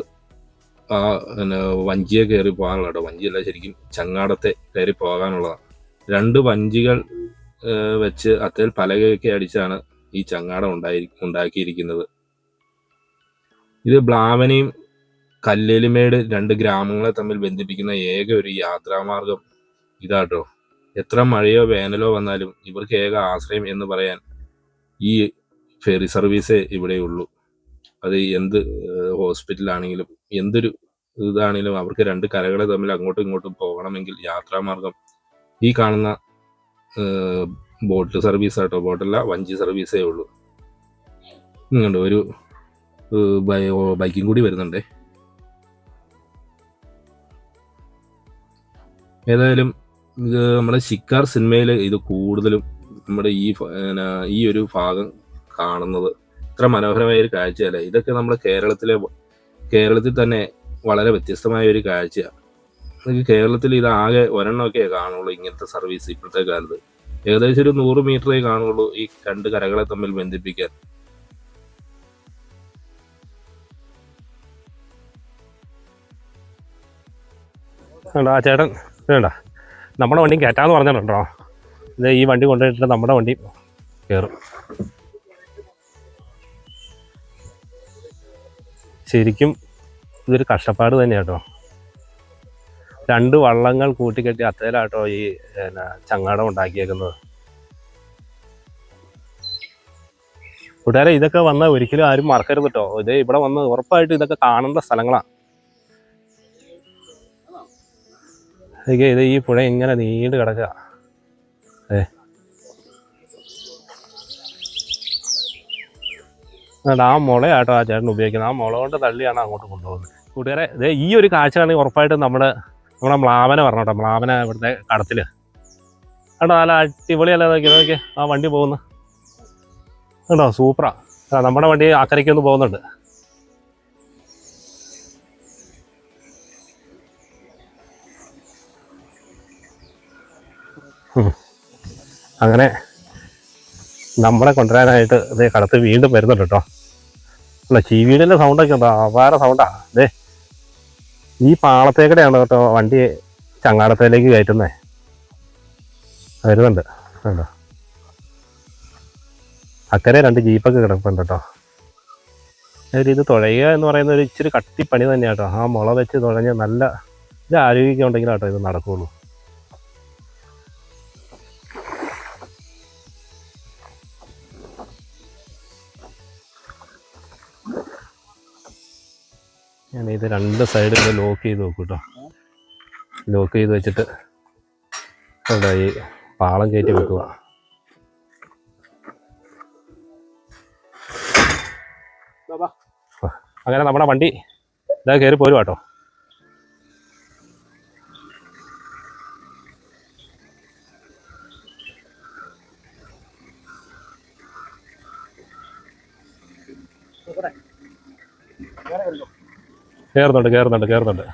വഞ്ചിയെ കയറി പോകാനുള്ള കേട്ടോ. വഞ്ചിയല്ല, ശരിക്കും ചങ്ങാടത്തെ കയറി പോകാനുള്ളതാണ്. 2 വഞ്ചികൾ വെച്ച് അത്തേൽ പലകയൊക്കെ അടിച്ചാണ് ഈ ചങ്ങാടം ഉണ്ടാക്കിയിരിക്കുന്നത്. ഇത് ബ്ലാവനയും കല്ലേലിമേട് 2 ഗ്രാമങ്ങളെ തമ്മിൽ ബന്ധിപ്പിക്കുന്ന ഏക ഒരു യാത്രാമാർഗം ഇതാട്ടോ. എത്ര മഴയോ വേനലോ വന്നാലും ഇവർക്ക് ഏക ആശ്രയം എന്ന് പറയാൻ ഈ ഫെറി സർവീസേ ഇവിടെയുള്ളൂ. അത് എന്ത് ഹോസ്പിറ്റലാണെങ്കിലും എന്തൊരു ഇതാണെങ്കിലും അവർക്ക് 2 കരകളെ തമ്മിൽ അങ്ങോട്ടും ഇങ്ങോട്ടും പോകണമെങ്കിൽ യാത്രാമാർഗം ഈ കാണുന്ന ബോട്ട് സർവീസ് ആട്ടോ. ബോട്ടല്ല, വഞ്ചി സർവീസേ ഉള്ളൂ. ഇങ്ങോട്ട് ഒരു ബൈക്കും കൂടി വരുന്നുണ്ടേ. ഏതായാലും ഇത് നമ്മുടെ ശിക്കാർ സിനിമയിൽ ഇത് കൂടുതലും നമ്മുടെ ഈ ഒരു ഭാഗം കാണുന്നത് ഇത്ര മനോഹരമായ ഒരു കാഴ്ചയല്ല. ഇതൊക്കെ നമ്മുടെ കേരളത്തിൽ തന്നെ വളരെ വ്യത്യസ്തമായ ഒരു കാഴ്ചയാണ്. കേരളത്തിൽ ഇത് ആകെ ഒരെണ്ണമൊക്കെ കാണുള്ളൂ ഇങ്ങനത്തെ സർവീസ് ഇപ്പോഴത്തെ കാലത്ത്. ഏകദേശം ഒരു 100 മീറ്ററേ കാണുള്ളൂ ഈ 2 കരകളെ തമ്മിൽ ബന്ധിപ്പിക്കാൻ. ആ ചേട്ടൻ വേണ്ട നമ്മുടെ വണ്ടി കയറ്റാന്ന് പറഞ്ഞിട്ടുണ്ടോ? ഇത് ഈ വണ്ടി കൊണ്ടുപോയിട്ട് നമ്മുടെ വണ്ടി കയറും. ശരിക്കും ഇതൊരു കഷ്ടപ്പാട് തന്നെയാണ് കേട്ടോ. 2 വള്ളങ്ങൾ കൂട്ടിക്കെട്ടി അത്തേലാട്ടോ ഈ ചങ്ങാടം ഉണ്ടാക്കിയേക്കുന്നത്. കൂട്ടുകാരെ, ഇതൊക്കെ വന്നാൽ ഒരിക്കലും ആരും മറക്കരുത് കേട്ടോ. ഇത് ഇവിടെ വന്ന് ഉറപ്പായിട്ട് ഇതൊക്കെ കാണേണ്ട സ്ഥലങ്ങളാണ്. ഇത് ഈ പുഴ ഇങ്ങനെ നീണ്ട് കിടക്കുക. ആ മുളയാട്ടോ ആ ചേട്ടൻ ഉപയോഗിക്കുന്നത്. ആ മുള കൊണ്ട് തള്ളിയാണ് അങ്ങോട്ട് കൊണ്ടുപോകുന്നത്. കൂട്ടുകാരെ, ഈ ഒരു കാഴ്ച ആണെങ്കിൽ ഉറപ്പായിട്ടും നമ്മുടെ മ്ലാവനെ പറഞ്ഞു കേട്ടോ. മ്ലാവന ഇവിടുത്തെ കടത്തിൽ കേട്ടോ. നല്ല അടിപൊളിയല്ല. നോക്കി ആ വണ്ടി പോകുന്നു കേട്ടോ. സൂപ്പറാ. നമ്മുടെ വണ്ടി അക്കരയ്ക്കൊന്ന് പോകുന്നുണ്ട്. അങ്ങനെ നമ്മളെ കൊണ്ടുവരാനായിട്ട് ഇതേ കടത്ത് വീണ്ടും വരുന്നുണ്ട് കേട്ടോ. അല്ല, ചീവീടിൻ്റെ സൗണ്ടൊക്കെ ഉണ്ടോ? അപാര സൗണ്ടാ. ഈ പാളത്തേക്കടെയാണ് കേട്ടോ വണ്ടി ചങ്ങാടത്തേലേക്ക് കയറ്റുന്നേ. വരുന്നുണ്ട് കേട്ടോ. അക്കരെ 2 ജീപ്പൊക്കെ കിടപ്പുണ്ട് കേട്ടോ. ഇത് തുഴയുക എന്ന് പറയുന്ന ഒരു ഇച്ചിരി കട്ടിപ്പണി തന്നെയാണ് കേട്ടോ. ആ മുള വെച്ച് തുഴഞ്ഞ് നല്ല ആരോഗ്യമൊക്കെ ഉണ്ടെങ്കിലും കേട്ടോ ഇത് നടക്കുകയുള്ളൂ. ഞാനിത് 2 സൈഡിൽ ലോക്ക് ചെയ്ത് നോക്കും കേട്ടോ. ലോക്ക് ചെയ്ത് വെച്ചിട്ട് കേട്ടോ ഈ പാളം കയറ്റി വെക്കുക. അങ്ങനെ നമ്മുടെ വണ്ടി ഇതാ കയറി പോരും കേട്ടോ. കയറുന്നുണ്ട്.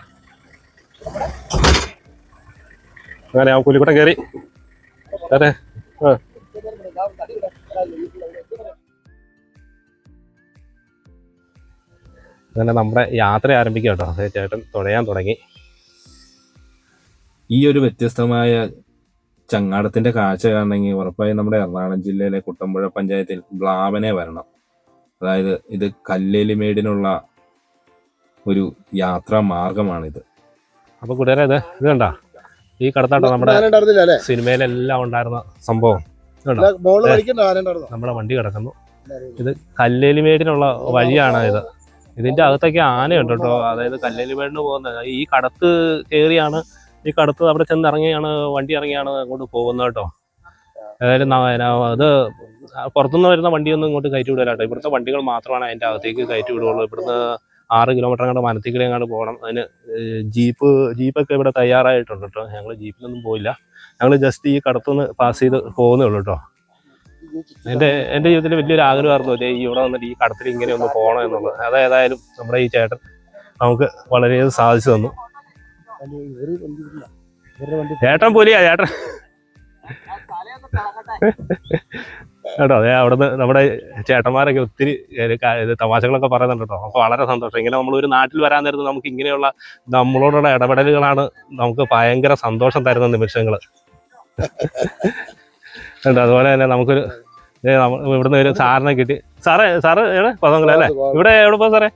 അങ്ങനെ ആ പുലിക്കുട്ടൻ കയറി. അതെ അങ്ങനെ നമ്മുടെ യാത്ര ആരംഭിക്കുക കേട്ടോ. അതേ ചേട്ടൻ തുഴയാൻ തുടങ്ങി. ഈ ഒരു വ്യത്യസ്തമായ ചങ്ങാടത്തിന്റെ കാഴ്ച കാണണമെങ്കിൽ ഉറപ്പായും നമ്മുടെ എറണാകുളം ജില്ലയിലെ കുട്ടമ്പുഴ പഞ്ചായത്തിൽ മ്ലാവനെ വരണം. അതായത് ഇത് കല്ലേലിമേടിനുള്ള ഒരു യാത്രാ മാർഗമാണിത്. അപ്പൊ കൂട്ടുകാരെ, ഇത് കണ്ട ഈ കടത്താട്ടോ നമ്മുടെ സിനിമയിലെല്ലാം ഉണ്ടായിരുന്ന സംഭവം. നമ്മുടെ വണ്ടി കിടക്കുന്നു. ഇത് കല്ലേലിമേടിനുള്ള വഴിയാണ് ഇത്. ഇതിന്റെ അകത്തൊക്കെ ആനയുണ്ട് കേട്ടോ. അതായത് കല്ലേലിമേടിന് പോകുന്നത് ഈ കടത്ത് കയറിയാണ്. ഈ കടത്ത് അവിടെ ചെന്ന് ഇറങ്ങിയാണ് വണ്ടി ഇറങ്ങിയാണ് അങ്ങോട്ട് പോകുന്നത് കേട്ടോ. അതായത് അത് പുറത്തുനിന്ന് വരുന്ന വണ്ടിയൊന്നും ഇങ്ങോട്ട് കയറ്റി വിടില്ല കേട്ടോ. ഇവിടുത്തെ വണ്ടികൾ മാത്രമാണ് അതിൻ്റെ അകത്തേക്ക് കയറ്റി വിടുകയുള്ളൂ. ഇവിടുന്ന് 6 കിലോമീറ്റർ അങ്ങോട്ട് മനത്തിക്കടി അങ്ങോട്ട് പോകണം. അതിന് ജീപ്പൊക്കെ ഇവിടെ തയ്യാറായിട്ടുണ്ട് കേട്ടോ. ഞങ്ങൾ ജീപ്പിലൊന്നും പോയില്ല. ഞങ്ങൾ ജസ്റ്റ് ഈ കടത്തുനിന്ന് പാസ് ചെയ്ത് പോകുന്നേ ഉള്ളൂ കേട്ടോ. എൻ്റെ ജീവിതത്തിൽ വലിയൊരു ആഗ്രഹമായിരുന്നു ഈ ഇവിടെ വന്നിട്ട് ഈ കടത്തിൽ ഇങ്ങനെ ഒന്ന് പോകണം എന്നുള്ളത്. അതേതായാലും നമ്മുടെ ഈ ചേട്ടൻ നമുക്ക് വളരെയധികം സാധിച്ചു തന്നു. ചേട്ടൻ പോലിയാ ചേട്ടൻ കേട്ടോ. അതെ, അവിടുന്ന് നമ്മുടെ ചേട്ടന്മാരൊക്കെ ഒത്തിരി തമാശകളൊക്കെ പറയുന്നുണ്ട് കേട്ടോ. അപ്പോൾ വളരെ സന്തോഷം. ഇങ്ങനെ നമ്മളൊരു നാട്ടിൽ വരാൻ നേരത്ത് നമുക്ക് ഇങ്ങനെയുള്ള നമ്മളോടുള്ള ഇടപെടലുകളാണ് നമുക്ക് ഭയങ്കര സന്തോഷം തരുന്ന നിമിഷങ്ങൾ കേട്ടോ. അതുപോലെ തന്നെ നമുക്കൊരു ഇവിടുന്ന് ഒരു സാറിനെ കിട്ടി. സാറ് എവിടെ പതങ്കല അല്ലേ? ഇവിടെ എവിടെ പോകും സാറേ?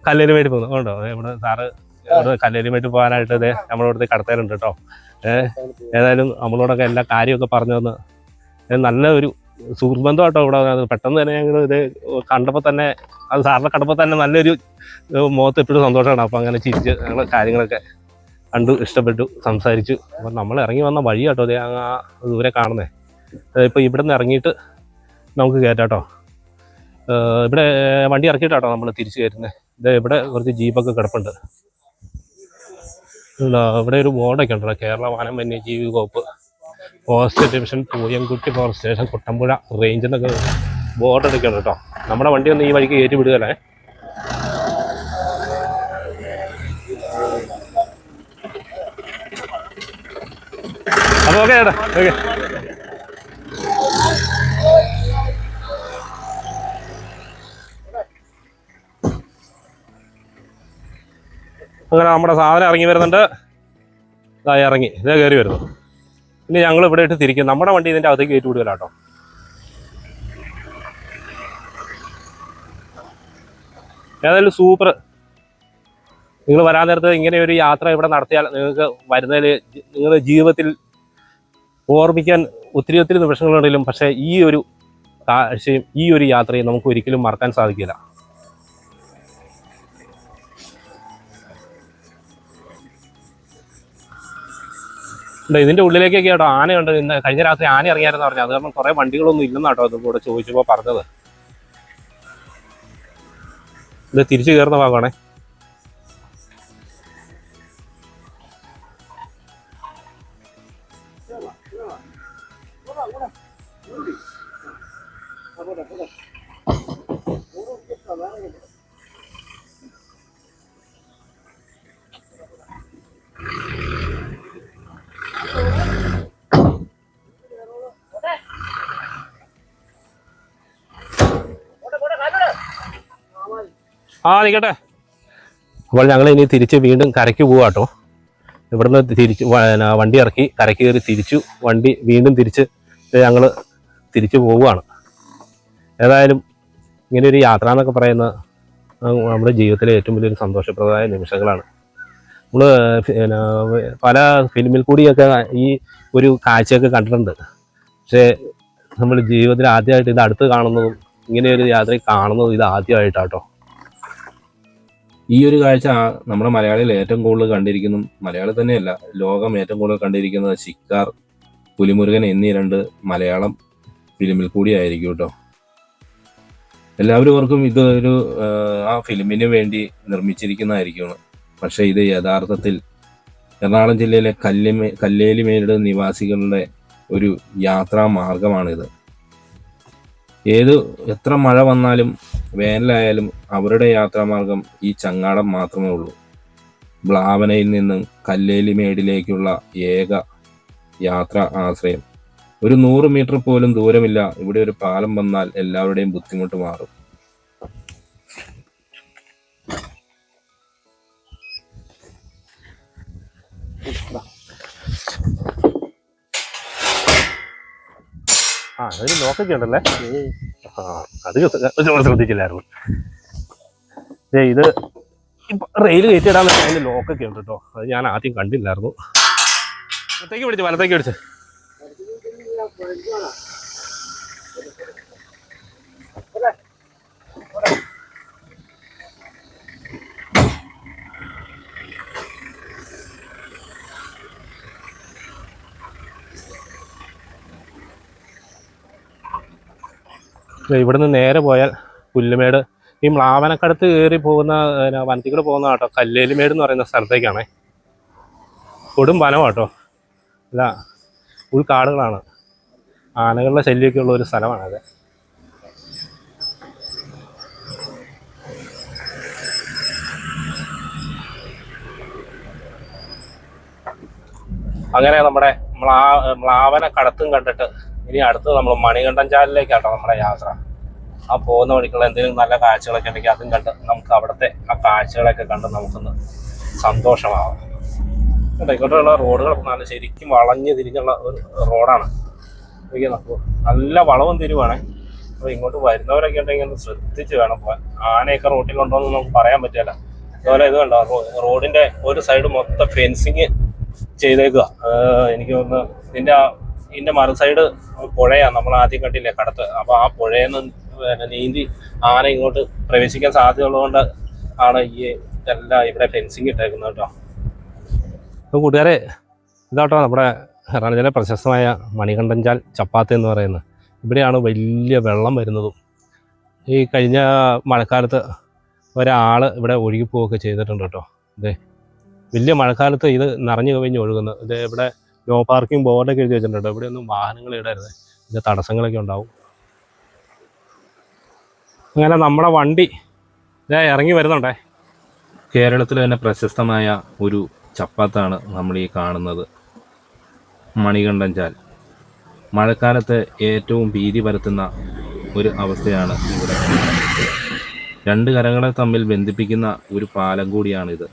കല്ലേരുമേട്ട് പോകുന്നു കേട്ടോ. ഇവിടെ സാറ് ഇവിടെ കല്ലേരുമേട്ട് പോകാനായിട്ട് ഇതേ നമ്മളിവിടുത്തെ കടത്തേലുണ്ട് കേട്ടോ. ഏതായാലും നമ്മളോടൊക്കെ എല്ലാ കാര്യമൊക്കെ പറഞ്ഞു തന്ന് നല്ല ഒരു സുഹൃത്ത് ബന്ധമായിട്ടോ ഇവിടെ പെട്ടെന്ന് തന്നെ ഞങ്ങൾ ഇത് കണ്ടപ്പോൾ തന്നെ അത് സാറിനെ കണ്ടപ്പോൾ തന്നെ നല്ലൊരു മുഖത്ത് എപ്പോഴും സന്തോഷമാണ്. അപ്പോൾ അങ്ങനെ ചിരിച്ച് ഞങ്ങൾ കാര്യങ്ങളൊക്കെ കണ്ടു, ഇഷ്ടപ്പെട്ടു, സംസാരിച്ചു. അപ്പം നമ്മൾ ഇറങ്ങി വന്ന വഴി കേട്ടോ അതേ ആ ദൂരെ കാണുന്നേ. ഇപ്പോൾ ഇവിടെ നിന്ന് ഇറങ്ങിയിട്ട് നമുക്ക് കയറ്റാട്ടോ. ഇവിടെ വണ്ടി ഇറക്കിയിട്ടാട്ടോ നമ്മൾ തിരിച്ച് കയറ്റുന്നത്. ഇത് ഇവിടെ കുറച്ച് ജീപ്പൊക്കെ കിടപ്പുണ്ട്. ഇവിടെ ഒരു ബോർഡൊക്കെ ഉണ്ടല്ലോ, കേരള വനം വന്യജീവി വകുപ്പ് forest division Pooyamkutty forest station Kuttampuzha range എന്നൊക്കെ ബോർഡ് എടുക്കണം കേട്ടോ. നമ്മുടെ വണ്ടി ഒന്ന് ഈ വഴിക്ക് കയറ്റി വിടുകയല്ലേ. അപ്പോൾ ഓക്കെ ചേട്ടാ, ഓക്കെ. അങ്ങനെ നമ്മുടെ സാധനം ഇറങ്ങി വരുന്നുണ്ട്. ഇതായി ഇറങ്ങി, ഇതേ കയറി വരുന്നു. ഇനി ഞങ്ങൾ ഇവിടെ ഇട്ട് തിരിക്കും. നമ്മുടെ വണ്ടി ഇതിൻ്റെ അകത്തേക്ക് കയറ്റി വിടുകയില്ല കേട്ടോ. ഏതായാലും സൂപ്പർ. നിങ്ങൾ വരാൻ നേരത്ത് ഇങ്ങനെ ഒരു യാത്ര ഇവിടെ നടത്തിയാൽ നിങ്ങൾക്ക് വരുന്നതിൽ നിങ്ങളുടെ ജീവിതത്തിൽ ഓർമ്മിക്കാൻ ഒത്തിരി ഒത്തിരി നിമിഷങ്ങളുണ്ടെങ്കിലും പക്ഷേ ഈ ഒരു കാഴ്ചയും ഈ ഒരു യാത്രയും നമുക്ക് ഒരിക്കലും മറക്കാൻ സാധിക്കില്ല. ഇതിൻ്റെ ഉള്ളിലേക്കൊക്കെ കേട്ടോ ആനയുണ്ട്. ഇന്ന് കഴിഞ്ഞ രാത്രി ആന ഇറങ്ങിയായിരുന്നു പറഞ്ഞു. അത് കാരണം കുറേ വണ്ടികളൊന്നും ഇല്ലെന്ന് കേട്ടോ ഇത് കൂടെ ചോദിച്ചപ്പോൾ പറഞ്ഞത്. ഇത് തിരിച്ചു കയറുന്ന ഭാഗമാണേ. ആ നിൽക്കട്ടെ. അപ്പോൾ ഞങ്ങൾ ഇനി തിരിച്ച് വീണ്ടും കരയ്ക്ക് പോവാട്ടോ. ഇവിടുന്ന് തിരിച്ച് വണ്ടി ഇറക്കി കരയ്ക്ക് കയറി തിരിച്ചു. വണ്ടി വീണ്ടും തിരിച്ച് ഞങ്ങൾ തിരിച്ചു പോവുകയാണ്. ഏതായാലും ഇങ്ങനെ ഒരു യാത്ര എന്നൊക്കെ പറയുന്നത് നമ്മുടെ ജീവിതത്തിലെ ഏറ്റവും വലിയൊരു സന്തോഷപ്രദമായ നിമിഷങ്ങളാണ്. നമ്മൾ പല ഫിലിമിൽ കൂടിയൊക്കെ ഈ ഒരു കാഴ്ചയൊക്കെ കണ്ടിട്ടുണ്ട്. പക്ഷേ നമ്മൾ ജീവിതത്തിൽ ആദ്യമായിട്ട് ഇത് അടുത്ത് കാണുന്നതും ഇങ്ങനെ ഒരു യാത്രയിൽ കാണുന്നതും ഇത് ആദ്യമായിട്ടാട്ടോ. ഈ ഒരു കാഴ്ച നമ്മുടെ മലയാളികൾ ഏറ്റവും കൂടുതൽ കണ്ടിരിക്കുന്നു. മലയാളി തന്നെയല്ല, ലോകം ഏറ്റവും കൂടുതൽ കണ്ടിരിക്കുന്നത് ശിക്കാർ, പുലിമുരുകൻ എന്നീ 2 മലയാളം ഫിലിമിൽ കൂടിയായിരിക്കും കേട്ടോ. എല്ലാവരും ഓർക്കും ഇതൊരു ആ ഫിലിമിന് വേണ്ടി നിർമ്മിച്ചിരിക്കുന്നതായിരിക്കും. പക്ഷേ ഇത് യഥാർത്ഥത്തിൽ എറണാകുളം ജില്ലയിലെ കല്ലേലിമേട് നിവാസികളുടെ ഒരു യാത്രാ മാർഗമാണിത്. എത്ര മഴ വന്നാലും വേനലായാലും അവരുടെ യാത്രാമാർഗം ഈ ചങ്ങാടം മാത്രമേ ഉള്ളൂ. ബ്ലാവനയിൽ നിന്നും കല്ലേലിമേടിലേക്കുള്ള ഏക യാത്രാ ആശ്രയം. ഒരു 100 മീറ്റർ പോലും ദൂരമില്ല. ഇവിടെ ഒരു പാലം വന്നാൽ എല്ലാവരുടെയും ബുദ്ധിമുട്ട് മാറും. അതൊരു ലോക്കൊക്കെ ഉണ്ടല്ലേ. അത് ശ്രദ്ധിച്ചില്ലായിരുന്നു. ഇത് ഇപ്പൊ റെയിൽ കയറ്റിയിടാൻ പറ്റും. അതിന്റെ ലോക്കൊക്കെ ഉണ്ട് കേട്ടോ. അത് ഞാൻ ആദ്യം കണ്ടില്ലായിരുന്നു. വലത്തേക്ക് പിടിച്ച് ഇവിടുന്ന് നേരെ പോയാൽ പുല്ലുമേട്, ഈ മ്ലാവനക്കടുത്ത് കയറി പോകുന്ന വനത്തിക്കൂടെ പോകുന്ന കേട്ടോ കല്ലേലിമേട് എന്ന് പറയുന്ന സ്ഥലത്തേക്കാണേ. കൊടും വനം കേട്ടോ. അല്ല, ഉൾക്കാടുകളാണ്. ആനകളുടെ ശല്യമൊക്കെ ഉള്ള ഒരു സ്ഥലമാണത്. അങ്ങനെ നമ്മുടെ മ്ലാവനക്കടത്തും കണ്ടിട്ട് ഇനി അടുത്ത് നമ്മൾ മണികണ്ഠൻ ചാലിലേക്കാട്ടോ നമ്മുടെ യാത്ര. ആ പോകുന്ന വഴിക്കുള്ള എന്തെങ്കിലും നല്ല കാഴ്ചകളൊക്കെ ഉണ്ടെങ്കിൽ അതും കണ്ട് നമുക്ക് അവിടുത്തെ ആ കാഴ്ചകളൊക്കെ കണ്ട് നമുക്കൊന്ന് സന്തോഷമാവാം. ഇങ്ങോട്ടുള്ള റോഡുകൾ നല്ല ശരിക്കും വളഞ്ഞ് തിരിഞ്ഞുള്ള ഒരു റോഡാണ്. അപ്പോൾ നല്ല വളവും തിരിവാണേ. അപ്പോൾ ഇങ്ങോട്ട് വരുന്നവരൊക്കെ ഉണ്ടെങ്കിൽ ഒന്ന് ശ്രദ്ധിച്ച് വേണം പോകാൻ. ആനയൊക്കെ റോട്ടിലുണ്ടോ എന്ന് നമുക്ക് പറയാൻ പറ്റില്ല. അതുപോലെ ഇത് കണ്ടോ, റോഡിൻ്റെ ഒരു സൈഡ് മൊത്തം ഫെൻസിങ് ചെയ്തേക്കുക. എനിക്ക് തോന്നുന്നു ഇതിൻ്റെ ഇതിൻ്റെ മറു സൈഡ് പുഴയാണ്, നമ്മൾ ആദ്യം കണ്ടില്ലേ കടത്ത്. അപ്പോൾ ആ പുഴയിൽ നിന്ന് നീന്തി ആന ഇങ്ങോട്ട് പ്രവേശിക്കാൻ സാധ്യതയുള്ളതുകൊണ്ട് ആണ് ഈ എല്ലാം ഇവിടെ ഫെൻസിങ് ഇട്ടേക്കുന്നത് കേട്ടോ. അപ്പോൾ കൂട്ടുകാരെ, ഇതാട്ടോ നമ്മുടെ എറണാകുളത്തിലെ പ്രശസ്തമായ മണികണ്ഠൻചാൽ ചപ്പാത്ത് എന്ന് പറയുന്നത്. ഇവിടെയാണ് വലിയ വെള്ളം വരുന്നതും. ഈ കഴിഞ്ഞ മഴക്കാലത്ത് ഒരാൾ ഇവിടെ ഒഴുകിപ്പോവുകയൊക്കെ ചെയ്തിട്ടുണ്ട് കേട്ടോ. ഇതേ വലിയ മഴക്കാലത്ത് ഇത് നിറഞ്ഞു കവിഞ്ഞ് ഒഴുകുന്നു. ഇത് ഇവിടെ നോ പാർക്കിംഗ് ബോർഡൊക്കെ എഴുതി വെച്ചിട്ടുണ്ട്. ഇവിടെയൊന്നും വാഹനങ്ങൾ ഇടരുത്, ഇതിൻ്റെ തടസ്സങ്ങളൊക്കെ ഉണ്ടാവും. അങ്ങനെ നമ്മുടെ വണ്ടി ഇതാ ഇറങ്ങി വരുന്നുണ്ടേ. കേരളത്തിൽ തന്നെ പ്രശസ്തമായ ഒരു ചപ്പാത്താണ് നമ്മൾ ഈ കാണുന്നത്, മണികണ്ഠൻചാൽ. മഴക്കാലത്ത് ഏറ്റവും ഭീതി പരത്തുന്ന ഒരു അവസ്ഥയാണ് ഇവിടെ. രണ്ട് കരകളെ തമ്മിൽ ബന്ധിപ്പിക്കുന്ന ഒരു പാലം കൂടിയാണിത്.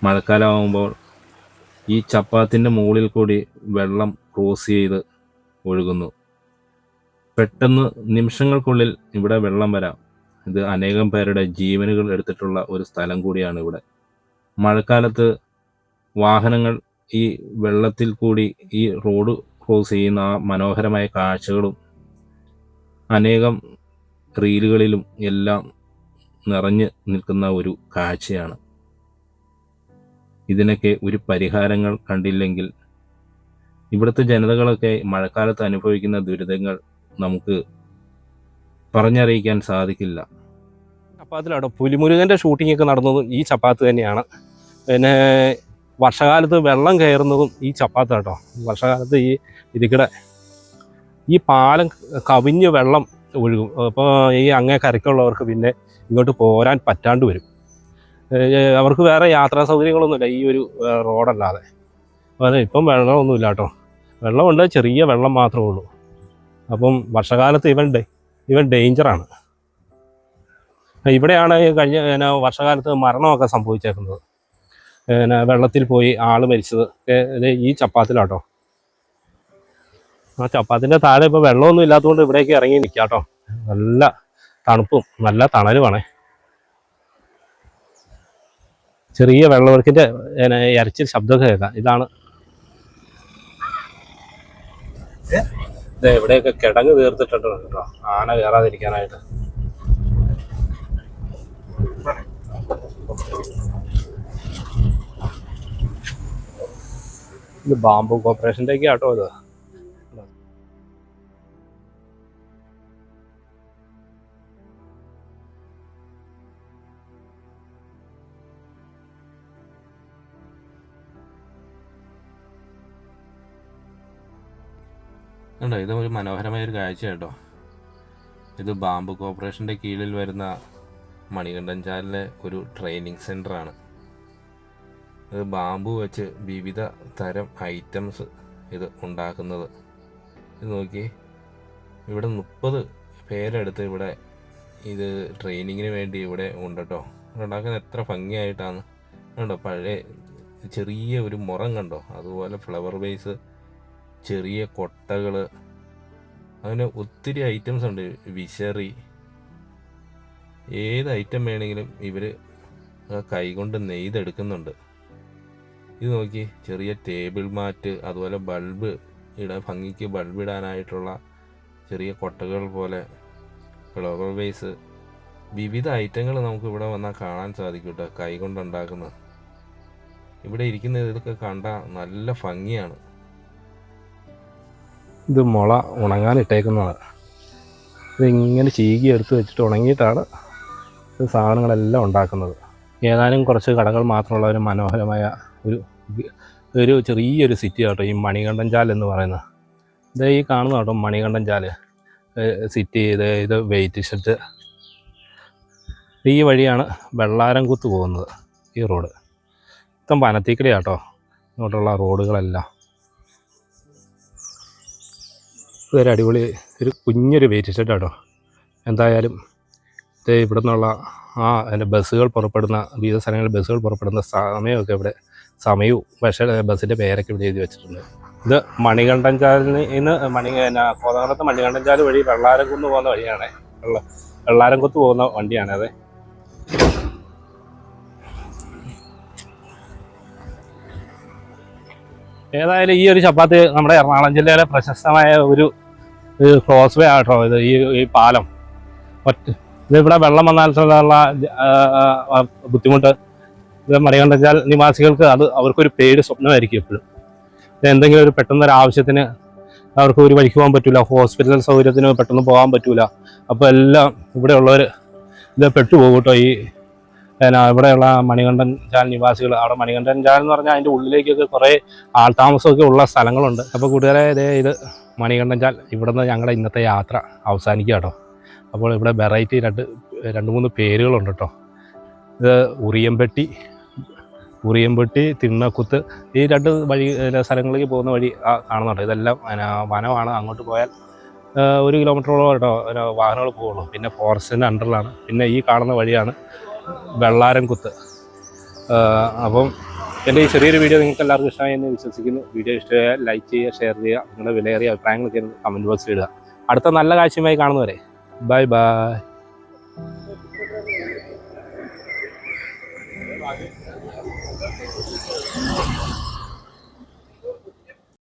മഴക്കാലമാകുമ്പോൾ ഈ ചപ്പാത്തിൻ്റെ മുകളിൽ കൂടി വെള്ളം ക്രോസ് ചെയ്ത് ഒഴുകുന്നു. പെട്ടെന്ന് നിമിഷങ്ങൾക്കുള്ളിൽ ഇവിടെ വെള്ളം വരാം. ഇത് അനേകം പേരുടെ ജീവനുകൾ എടുത്തിട്ടുള്ള ഒരു സ്ഥലം കൂടിയാണ് ഇവിടെ. മഴക്കാലത്ത് വാഹനങ്ങൾ ഈ വെള്ളത്തിൽ കൂടി ഈ റോഡ് ക്രോസ് ചെയ്യുന്ന ആ മനോഹരമായ കാഴ്ചകളും അനേകം റീലുകളിലും എല്ലാം നിറഞ്ഞു നിൽക്കുന്ന ഒരു കാഴ്ചയാണ്. ഇതിനൊക്കെ ഒരു പരിഹാരങ്ങൾ കണ്ടില്ലെങ്കിൽ ഇവിടുത്തെ ജനതകളൊക്കെ മഴക്കാലത്ത് അനുഭവിക്കുന്ന ദുരിതങ്ങൾ നമുക്ക് പറഞ്ഞറിയിക്കാൻ സാധിക്കില്ല. ചപ്പാത്തിലാട്ടോ പുലിമുരുകൻ്റെ ഷൂട്ടിങ്ങൊക്കെ നടന്നതും ഈ ചപ്പാത്ത് തന്നെയാണ്. പിന്നെ വർഷകാലത്ത് വെള്ളം കയറുന്നതും ഈ ചപ്പാത്ത് കേട്ടോ. വർഷകാലത്ത് ഈ ഇതിക്കടെ ഈ പാലം കവിഞ്ഞ് വെള്ളം ഒഴുകും. അപ്പോൾ ഈ അങ്ങേ കരയ്ക്കുള്ളവർക്ക് പിന്നെ ഇങ്ങോട്ട് പോരാൻ പറ്റാണ്ട് വരും. അവർക്ക് വേറെ യാത്രാ സൗകര്യങ്ങളൊന്നുമില്ല ഈ ഒരു റോഡല്ലാതെ. അതെ, ഇപ്പം വെള്ളമൊന്നുമില്ല കേട്ടോ. വെള്ളമുണ്ട്, ചെറിയ വെള്ളം മാത്രമേ ഉള്ളൂ. അപ്പം വർഷകാലത്ത് ഇവൻ ഡേഞ്ചറാണ്. ഇവിടെയാണ് കഴിഞ്ഞ വർഷകാലത്ത് മരണമൊക്കെ സംഭവിച്ചേക്കുന്നത്. വെള്ളത്തിൽ പോയി ആൾ മരിച്ചത് ഈ ചപ്പാത്തിലാട്ടോ. ആ ചപ്പാത്തിൻ്റെ താഴെ ഇപ്പോൾ വെള്ളമൊന്നും ഇല്ലാത്തതുകൊണ്ട് ഇവിടേക്ക് ഇറങ്ങി നിൽക്കാം കേട്ടോ. നല്ല തണുപ്പും നല്ല തണലുമാണേ. ചെറിയ വെള്ളവർക്കിൻ്റെ ഇരച്ചിൽ ശബ്ദമൊക്കെ കേൾക്കാം. ഇതാണ് ഇവിടെയൊക്കെ കിടങ്ങ് തീർത്തിട്ടുണ്ട് കേട്ടോ, ആന കയറാതിരിക്കാനായിട്ട്. ഇത് ബാംബു കോർപ്പറേഷൻ്റെ ഒക്കെ ആട്ടോ ഇത്. ഉണ്ടോ, ഇത് ഒരു മനോഹരമായ ഒരു കാഴ്ച കേട്ടോ. ഇത് ബാംബു കോർപ്പറേഷൻ്റെ കീഴിൽ വരുന്ന മണികണ്ഠൻചാലിലെ ഒരു ട്രെയിനിങ് സെൻ്ററാണ്. ഇത് ബാംബു വെച്ച് വിവിധ തരം ഐറ്റംസ് ഇത് ഉണ്ടാക്കുന്നത്. ഇത് നോക്കി, ഇവിടെ 30 പേരെടുത്ത് ഇവിടെ ഇത് ട്രെയിനിങ്ങിന് വേണ്ടി ഇവിടെ ഉണ്ട് കേട്ടോ. ഉണ്ടാക്കുന്നത് എത്ര ഭംഗിയായിട്ടാണ് കണ്ടോ. പഴയ ചെറിയ ഒരു മുറം കണ്ടോ, അതുപോലെ ഫ്ലവർ വേസ്, ചെറിയ കൊട്ടകൾ, അങ്ങനെ ഒത്തിരി ഐറ്റംസ് ഉണ്ട്. വിശറി, ഏത് ഐറ്റം വേണമെങ്കിലും ഇവർ കൈകൊണ്ട് നെയ്തെടുക്കുന്നുണ്ട്. ഇത് നോക്കി, ചെറിയ ടേബിൾ മാറ്റ്, അതുപോലെ ബൾബ് ഭംഗിക്ക് ബൾബ് ഇടാനായിട്ടുള്ള ചെറിയ കൊട്ടകൾ പോലെ ഫ്ലവർ വേസ്, വിവിധ ഐറ്റങ്ങൾ നമുക്ക് ഇവിടെ വന്നാൽ കാണാൻ സാധിക്കും കേട്ടോ, കൈകൊണ്ടുണ്ടാക്കുന്നത്. ഇവിടെ ഇരിക്കുന്ന ഇതൊക്കെ കണ്ടാൽ നല്ല ഭംഗിയാണ്. ഇത് മുള ഉണങ്ങാനിട്ടേക്കുന്നതാണ്. ഇതിങ്ങനെ ചീകി എടുത്ത് വെച്ചിട്ട് ഉണങ്ങിയിട്ടാണ് ഇത് സാധനങ്ങളെല്ലാം ഉണ്ടാക്കുന്നത്. ഏതാനും കുറച്ച് കടകൾ മാത്രമുള്ള ഒരു മനോഹരമായ ഒരു ചെറിയൊരു സിറ്റി കേട്ടോ ഈ മണികണ്ഠൻചാൽ എന്ന് പറയുന്നത്. ഇത് ഈ കാണുന്ന കേട്ടോ മണികണ്ഠൻചാൽ സിറ്റി. ഇത് വെയിറ്റ് ഷെഡ്. ഈ വഴിയാണ് വെള്ളാരംകുത്ത് പോകുന്നത് ഈ റോഡ്. ഇപ്പം പനത്തിക്കട കേട്ടോ ഇങ്ങോട്ടുള്ള റോഡുകളെല്ലാം. ഇതൊരു അടിപൊളി ഒരു കുഞ്ഞൊരു വെയിറ്റ് ഷെഡ് കേട്ടോ. എന്തായാലും ഇത് ഇവിടെ നിന്നുള്ള അതിൻ്റെ ബസ്സുകൾ പുറപ്പെടുന്ന വിവിധ സ്ഥലങ്ങളിൽ ബസ്സുകൾ പുറപ്പെടുന്ന സമയമൊക്കെ ഇവിടെ സമയവും പക്ഷേ ബസ്സിൻ്റെ പേരൊക്കെ ഇവിടെ എഴുതി വെച്ചിട്ടുണ്ട്. ഇത് മണികണ്ഠൻചാലിന് കോതമംഗലത്ത് മണികണ്ഠൻചാൽ വഴി വെള്ളാരംകുന്ന് പോകുന്ന വഴിയാണ്. വെള്ളാരംകുത്ത് പോകുന്ന വണ്ടിയാണ് അത്. ഏതായാലും ഈ ഒരു ചപ്പാത്തി നമ്മുടെ എറണാകുളം ജില്ലയിലെ പ്രശസ്തമായ ഒരു ക്രോസ് വേ ആട്ടോ ഇത്. ഈ പാലം ഇതിവിടെ വെള്ളം വന്നാലുള്ള ബുദ്ധിമുട്ട് ഇത് മണികണ്ഠച്ചാൽ നിവാസികൾക്ക് അവർക്കൊരു പേടി സ്വപ്നമായിരിക്കും എപ്പോഴും. എന്തെങ്കിലും ഒരു പെട്ടെന്നൊരു ആവശ്യത്തിന് അവർക്ക് ഒരു വഴിക്ക് പോകാൻ പറ്റില്ല, ഹോസ്പിറ്റൽ സൗകര്യത്തിന് പെട്ടെന്ന് പോകാൻ പറ്റില്ല. അപ്പോൾ എല്ലാം ഇവിടെയുള്ളവർ ഇത് പെട്ടുപോകും കേട്ടോ. ഇവിടെയുള്ള മണികണ്ഠൻ ചാൽ നിവാസികൾ, അവിടെ മണികണ്ഠൻ ചാൽ എന്ന് പറഞ്ഞാൽ അതിൻ്റെ ഉള്ളിലേക്കൊക്കെ കുറേ ആൾതാമസമൊക്കെ ഉള്ള സ്ഥലങ്ങളുണ്ട്. അപ്പോൾ കൂട്ടുകാരെ ഇത് മണികണ്ഠൻ ചാൽ. ഇവിടെ നിന്ന് ഞങ്ങളുടെ ഇന്നത്തെ യാത്ര അവസാനിക്കുക കേട്ടോ. അപ്പോൾ ഇവിടെ വെറൈറ്റി രണ്ട് മൂന്ന് പേരുകളുണ്ട് കേട്ടോ. ഇത് ഉറിയമ്പെട്ടി തിണ്ണക്കുത്ത്, ഈ 2 സ്ഥലങ്ങളിലേക്ക് പോകുന്ന വഴി കാണുന്നുണ്ട്. ഇതെല്ലാം വനമാണ്. അങ്ങോട്ട് പോയാൽ 1 കിലോമീറ്ററോളം കേട്ടോ വാഹനങ്ങൾ പോകുള്ളൂ. പിന്നെ ഫോറസ്റ്റിൻ്റെ അണ്ടറിലാണ്. പിന്നെ ഈ കാണുന്ന വഴിയാണ് വെള്ളാരംകുത്ത്. അപ്പം എൻ്റെ ഈ ചെറിയൊരു വീഡിയോ നിങ്ങൾക്ക് എല്ലാവർക്കും ഇഷ്ടമായി എന്ന് വിശ്വസിക്കുന്നു. വീഡിയോ ഇഷ്ടമായാൽ ലൈക്ക് ചെയ്യുക, ഷെയർ ചെയ്യുക, നിങ്ങളുടെ വിലയേറിയ അഭിപ്രായങ്ങളൊക്കെ കമൻറ്റ് ബോക്സിൽ ഇടുക. അടുത്ത നല്ല കാഴ്ചയുമായി കാണുന്നവരെ ബൈ ബൈ.